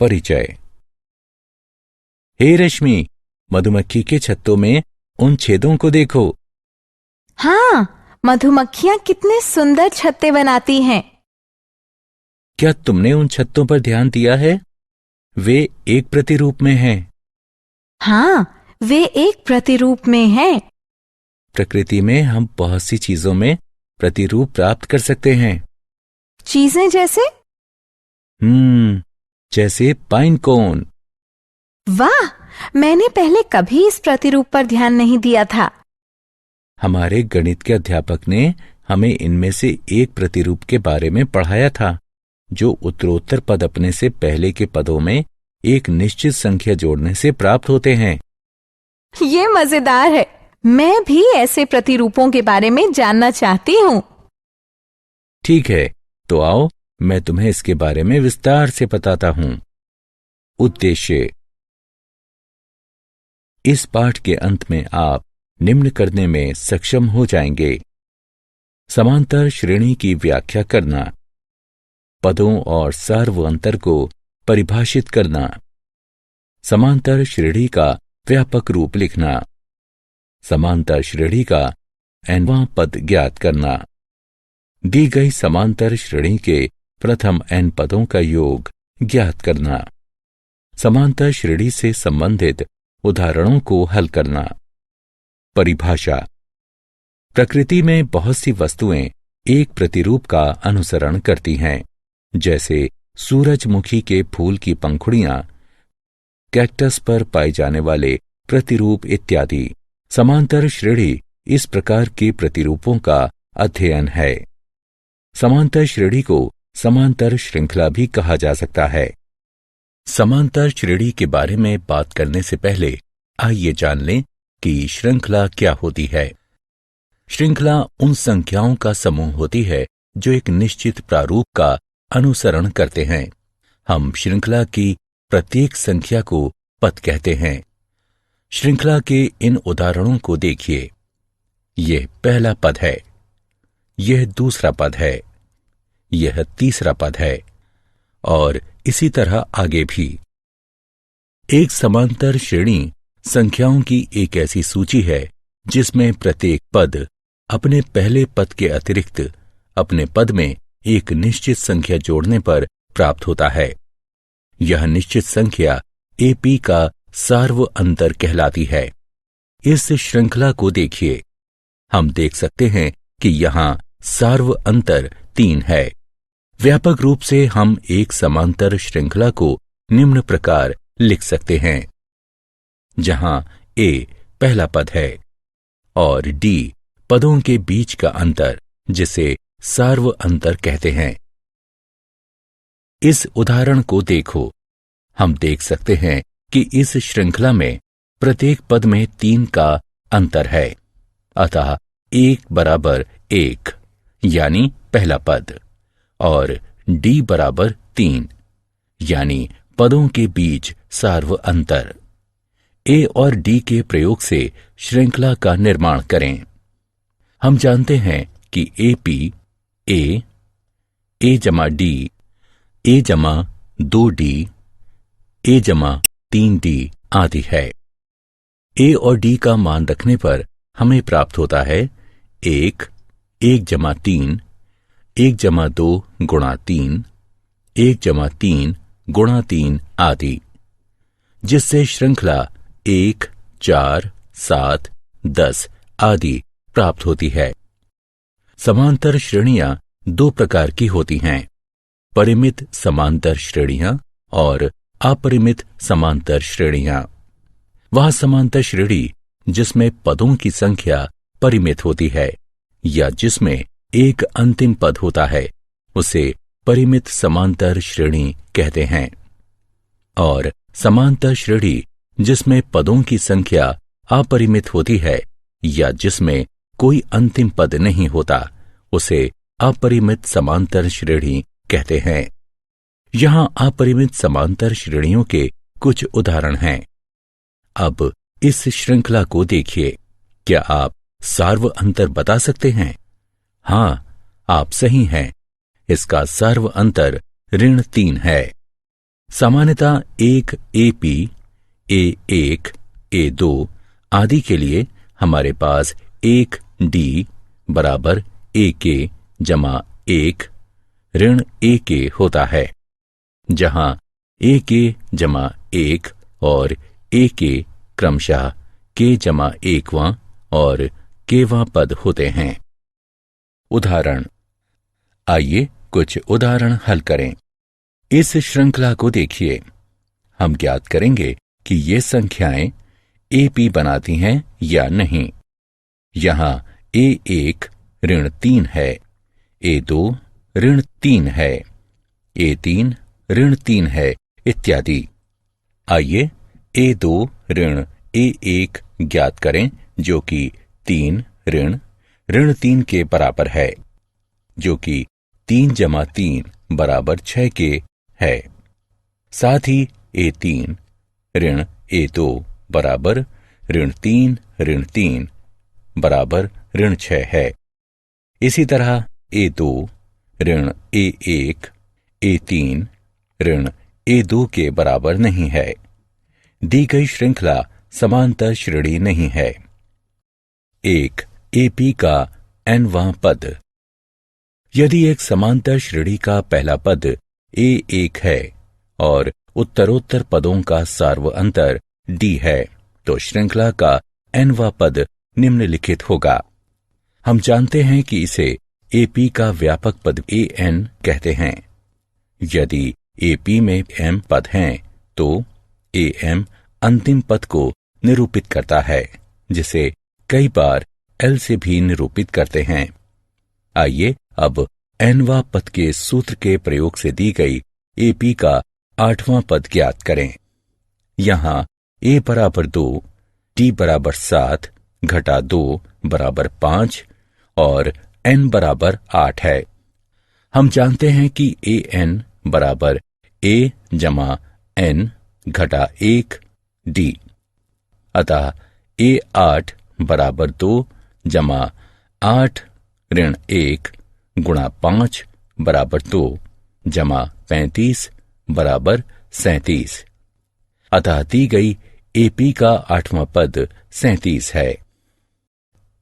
परिचय। हे रश्मि, मधुमक्खी के छत्तों में उन छेदों को देखो। हाँ, मधुमक्खियाँ कितने सुंदर छत्ते बनाती हैं। क्या तुमने उन छत्तों पर ध्यान दिया है? वे एक प्रतिरूप में हैं। हाँ, वे एक प्रतिरूप में हैं। प्रकृति में हम बहुत सी चीजों में प्रतिरूप प्राप्त कर सकते हैं। चीजें जैसे? जैसे पाइन कोन। वाह, मैंने पहले कभी इस प्रतिरूप पर ध्यान नहीं दिया था। हमारे गणित के अध्यापक ने हमें इनमें से एक प्रतिरूप के बारे में पढ़ाया था, जो उत्तरोत्तर पद अपने से पहले के पदों में एक निश्चित संख्या जोड़ने से प्राप्त होते हैं। ये मजेदार है। मैं भी ऐसे प्रतिरूपों के बारे में जानना चाहती हूँ। ठीक है, तो आओ मैं तुम्हें इसके बारे में विस्तार से बताता हूं। उद्देश्य। इस पाठ के अंत में आप निम्न करने में सक्षम हो जाएंगे: समांतर श्रेणी की व्याख्या करना, पदों और सार्व अंतर को परिभाषित करना, समांतर श्रेणी का व्यापक रूप लिखना, समांतर श्रेणी का nवां पद ज्ञात करना, दी गई समांतर श्रेणी के प्रथम n पदों का योग ज्ञात करना, समांतर श्रेणी से संबंधित उदाहरणों को हल करना। परिभाषा। प्रकृति में बहुत सी वस्तुएं एक प्रतिरूप का अनुसरण करती हैं, जैसे सूरजमुखी के फूल की पंखुड़ियां, कैक्टस पर पाए जाने वाले प्रतिरूप इत्यादि। समांतर श्रेणी इस प्रकार के प्रतिरूपों का अध्ययन है। समांतर श्रेणी को समांतर श्रृंखला भी कहा जा सकता है। समांतर श्रेणी के बारे में बात करने से पहले आइए जान लें कि श्रृंखला क्या होती है। श्रृंखला उन संख्याओं का समूह होती है जो एक निश्चित प्रारूप का अनुसरण करते हैं। हम श्रृंखला की प्रत्येक संख्या को पद कहते हैं। श्रृंखला के इन उदाहरणों को देखिए। यह पहला पद है, यह दूसरा पद है, यह तीसरा पद है और इसी तरह आगे भी। एक समांतर श्रेणी संख्याओं की एक ऐसी सूची है जिसमें प्रत्येक पद अपने पहले पद के अतिरिक्त अपने पद में एक निश्चित संख्या जोड़ने पर प्राप्त होता है। यह निश्चित संख्या AP का सार्व अंतर कहलाती है। इस श्रृंखला को देखिए। हम देख सकते हैं कि यहां सार्व अंतर 3 है। व्यापक रूप से हम एक समांतर श्रृंखला को निम्न प्रकार लिख सकते हैं, जहां A पहला पद है और D पदों के बीच का अंतर, जिसे सार्व अंतर कहते हैं। इस उदाहरण को देखो। हम देख सकते हैं कि इस श्रृंखला में प्रत्येक पद में 3 का अंतर है, अतः 1 बराबर 1 यानी पहला पद और D बराबर 3 यानी पदों के बीच सार्व अंतर। A और D के प्रयोग से श्रृंखला का निर्माण करें। हम जानते हैं कि AP A जमा D, A जमा 2D, A जमा 3D आदि है। A और D का मान रखने पर हमें प्राप्त होता है 1 जमा 3, 1 जमा 2 गुणा 3, 1 जमा 3 गुणा 3 आदि, जिससे श्रृंखला 1, 4, 7, 10 आदि प्राप्त होती है। समांतर श्रेणियां 2 प्रकार की होती हैं: परिमित समांतर श्रेणियां और अपरिमित समांतर श्रेणियां। वह समांतर श्रेणी जिसमें पदों की संख्या परिमित होती है या जिसमें एक अंतिम पद होता है, उसे परिमित समांतर श्रेणी कहते हैं। और समांतर श्रेणी जिसमें पदों की संख्या अपरिमित होती है या जिसमें कोई अंतिम पद नहीं होता, उसे अपरिमित समांतर श्रेणी कहते हैं। यहां अपरिमित समांतर श्रेणियों के कुछ उदाहरण हैं। अब इस श्रृंखला को देखिए। क्या आप सार्व अंतर बता सकते हैं? हां, आप सही हैं। इसका सार्व अंतर ऋण 3 है। सामान्यतः एक AP, A1, A2 आदि के लिए हमारे पास एक D बराबर AK जमा 1 ऋण AK होता है, जहां AK जमा 1 और AK क्रमशः K जमा 1वां और Kवां पद होते हैं। उदाहरण, आइए कुछ उदाहरण हल करें। इस श्रृंखला को देखिए। हम ज्ञात करेंगे कि ये संख्याएं AP बनाती हैं या नहीं। यहां A1 ऋण 3 है, A2 ऋण 3 है, A3 ऋण 3 है, इत्यादि। आइए A2 ऋण A1 ज्ञात करें, जो कि 3 ऋण 3 के बराबर है, जो कि 3 जमा 3 बराबर 6 के है। साथ ही A3 ऋण A2 बराबर ऋण 3 बराबर ऋण 6 है। इसी तरह A2 ऋण A1 A3 ऋण A2 के बराबर नहीं है। दी गई श्रृंखला समांतर श्रेणी नहीं है। एक AP का nवां पद। यदि एक समांतर श्रेणी का पहला पद A1 है और उत्तरोत्तर पदों का सार्व अंतर D है, तो श्रृंखला का nवां पद निम्नलिखित होगा। हम जानते हैं कि इसे AP का व्यापक पद AN कहते हैं। यदि AP में M पद हैं, तो AM अंतिम पद को निरूपित करता है, जिसे कई बार L से भी निरूपित करते हैं। आइए अब nवां पद के सूत्र के प्रयोग से दी गई AP का 8वां पद ज्ञात करें। यहां A बराबर 2, D बराबर 7 घटा 2 बराबर 5 और N बराबर 8 है। हम जानते हैं कि AN बराबर A जमा N घटा 1 D, अतः A8 बराबर 2 जमा 8 ऋण 1 गुणा 5 बराबर 2 जमा 35 बराबर 37। अतः दी गई AP का 8वां पद 37 है।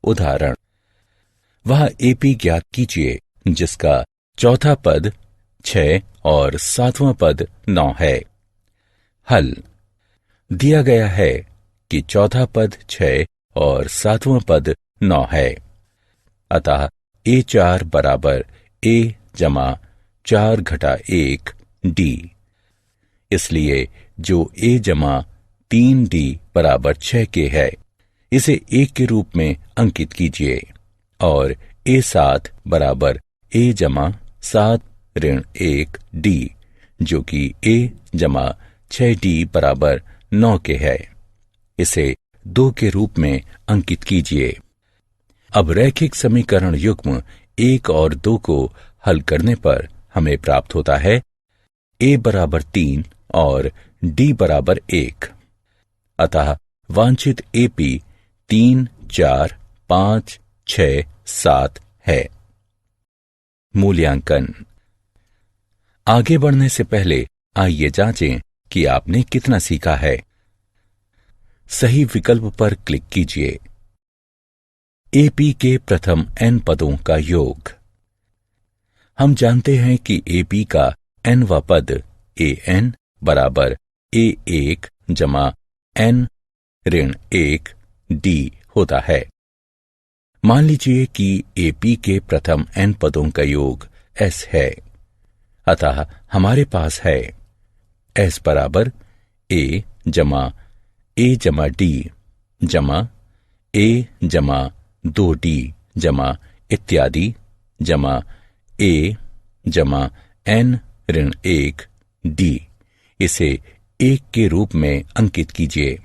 उदाहरण, वह AP ज्ञात कीजिए जिसका चौथा पद 6 और 7वां पद 9 है। हल, दिया गया है कि चौथा पद 6 और 7वां पद 9 है, अतः A4 बराबर A जमा 4 घटा 1 D। इसलिए जो A जमा 3D बराबर 6 के है, इसे 1 के रूप में अंकित कीजिए, और A7 बराबर A जमा 7 ऋण 1 D, जो कि A जमा 6D बराबर 9 के है, इसे 2 के रूप में अंकित कीजिए। अब रैखिक समीकरण युग्म 1 और 2 को हल करने पर हमें प्राप्त होता है A बराबर 3 और D बराबर 1। अतः वांछित AP 3, 4, 5, 6, 7 है। मूल्यांकन। आगे बढ़ने से पहले आइए जांचें कि आपने कितना सीखा है। सही विकल्प पर क्लिक कीजिए। AP के प्रथम n पदों का योग। हम जानते हैं कि AP का nवां पद AN बराबर A1 जमा N ऋण 1 D होता है। मान लीजिए कि AP के प्रथम n पदों का योग S है, अतः हमारे पास है S बराबर A जमा A जमा D जमा A जमा 2D जमा इत्यादि जमा A जमा N ऋण 1 D। इसे 1 के रूप में अंकित कीजिए।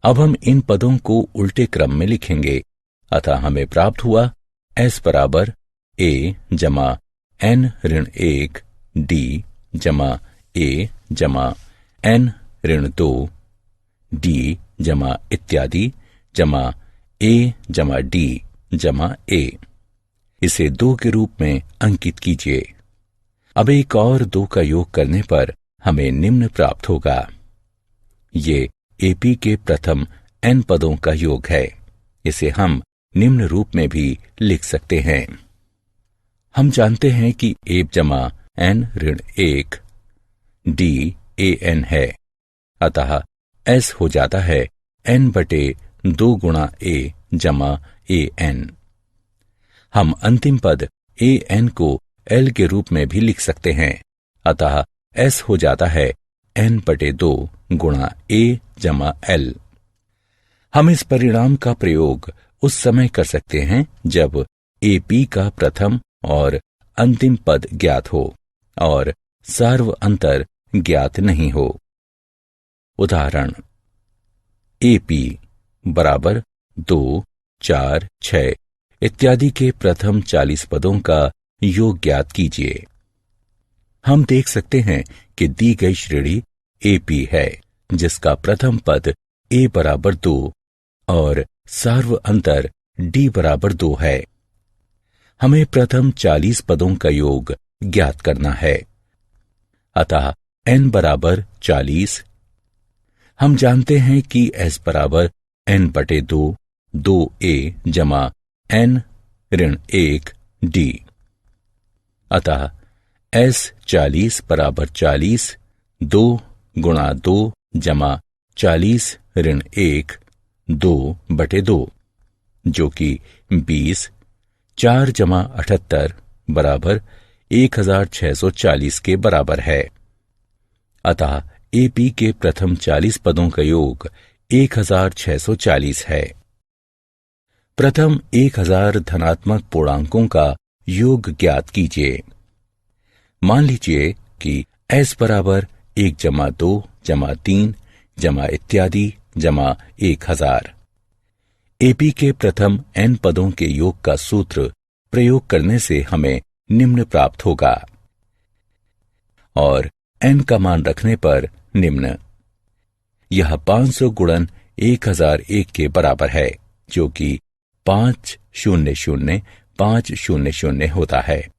अब हम इन पदों को उल्टे क्रम में लिखेंगे, अतः हमें प्राप्त हुआ S बराबर A जमा N ऋण 1 D जमा A जमा N ऋण 2 D जमा इत्यादि जमा A जमा D जमा A। इसे 2 के रूप में अंकित कीजिए। अब 1 और 2 का योग करने पर हमें निम्न प्राप्त होगा। ये एपी के प्रथम n पदों का योग है। इसे हम निम्न रूप में भी लिख सकते हैं। हम जानते हैं कि a जमा n ऋण 1 DAN है, अतः s हो जाता है n/2 गुणा a जमा AN। हम अंतिम पद AN को L के रूप में भी लिख सकते हैं, अतः s हो जाता है n/2 गुणा a जमा L। हम इस परिणाम का प्रयोग उस समय कर सकते हैं जब AP का प्रथम और अंतिम पद ज्ञात हो और सार्व अंतर ज्ञात नहीं हो। उदाहरण AP बराबर 2, 4, 6 इत्यादि के प्रथम 40 पदों का योग ज्ञात कीजिए। हम देख सकते हैं कि दी गई श्रेणी AP है, जिसका प्रथम पद A बराबर 2 और सार्व अंतर D बराबर 2 है। हमें प्रथम 40 पदों का योग ज्ञात करना है, अतः n बराबर 40। हम जानते हैं कि s बराबर n/2 2a जमा n ऋण 1 d, अतः s 40 बराबर 40 2 गुणा 2 जमा 40 ऋण 1 2/2, जो कि 20। 4 जमा 78 बराबर 1640 के बराबर है। अतः AP के प्रथम 40 पदों का योग 1640 है। प्रथम 1000 धनात्मक पूर्णांकों का योग ज्ञात कीजिए। मान लीजिए कि s बराबर 1 जमा 2 जमा 3 जमा इत्यादि जमा 1000। AP के प्रथम n पदों के योग का सूत्र प्रयोग करने से हमें निम्न प्राप्त होगा, और n का मान रखने पर निम्न। यह 500 गुणन 1001 के बराबर है, जो कि 500,500 होता है।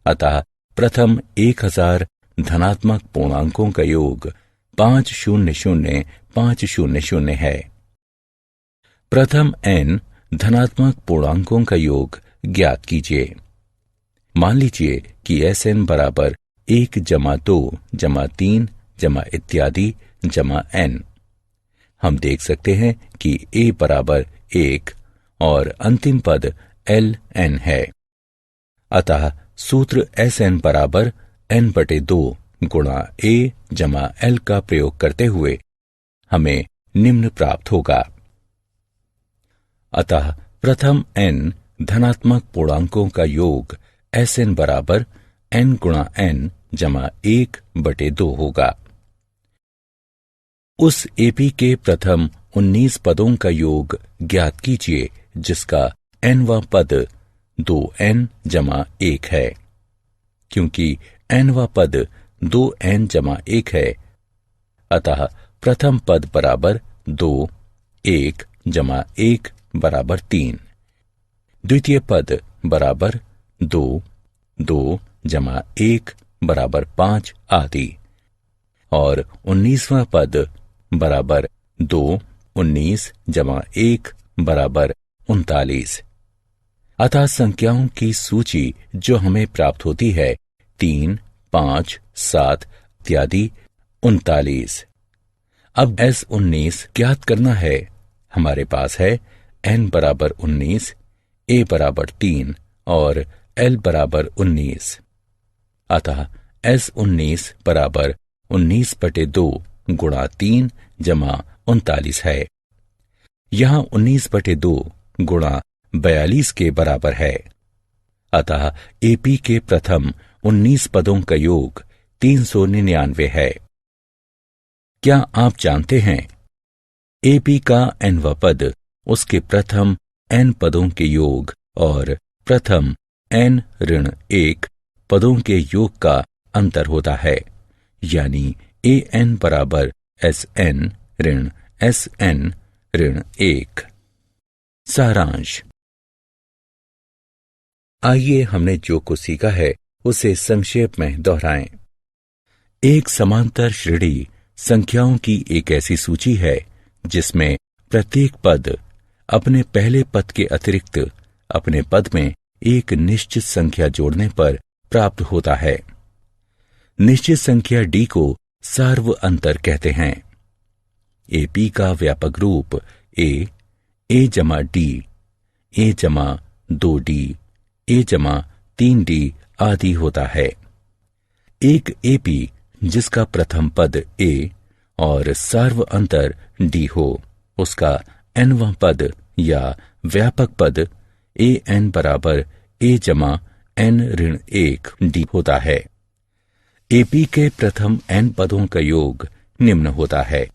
अतः प्रथम 1000 धनात्मक पूर्णांकों का योग 500,500 है। प्रथम n धनात्मक पूर्णांकों का योग ज्ञात कीजिए। मान लीजिए कि Sn बराबर 1 जमा 2 जमा 3 जमा इत्यादि जमा n। हम देख सकते हैं कि a बराबर 1 और अंतिम पद ln है, अतः सूत्र Sn बराबर n/2 गुणा a जमा l का प्रयोग करते हुए हमें निम्न प्राप्त होगा। अतः प्रथम n धनात्मक पूर्णांकों का योग Sn बराबर n गुणा n जमा 1/2 होगा। उस AP के प्रथम 19 पदों का योग ज्ञात कीजिए जिसका nवां पद 2n जमा 1 है। क्योंकि nवां पद 2n जमा 1 है, अतः प्रथम पद बराबर 2 1 जमा 1 बराबर 3, द्वितीय पद बराबर 2 2 जमा 1 बराबर 5 आदि, और 19वां पद बराबर 2 19 जमा 1 बराबर 39। अतः संख्याओं की सूची जो हमें प्राप्त होती है 3 5 7 इत्यादि 39। अब S19 ज्ञात करना है। हमारे पास है n बराबर 19, a बराबर 3 और l बराबर 19। अतः S19 बराबर 19/2 गुणा 3 जमा 39 है। यहाँ 19/2 गुणा 42 के बराबर है। अतः AP के प्रथम 19 पदों का योग 399 है। क्या आप जानते हैं AP का nवां पद उसके प्रथम n पदों के योग और प्रथम n ऋण 1 पदों के योग का अंतर होता है, यानी AN बराबर SN ऋण SN ऋण 1। सारांश। आइए हमने जो कुछ सीखा है उसे संक्षेप में दोहराएं। एक समांतर श्रेणी संख्याओं की एक ऐसी सूची है जिसमें प्रत्येक पद अपने पहले पद के अतिरिक्त अपने पद में एक निश्चित संख्या जोड़ने पर प्राप्त होता है। निश्चित संख्या d को सार्व अंतर कहते हैं। AP का व्यापक रूप a जमा d, a जमा 2d, a जमा 3d आदि होता है। एक AP जिसका प्रथम पद a और सार्व अंतर d हो, उसका nवां पद या व्यापक पद an बराबर a जमा n ऋण 1 d होता है। AP के प्रथम n पदों का योग निम्न होता है।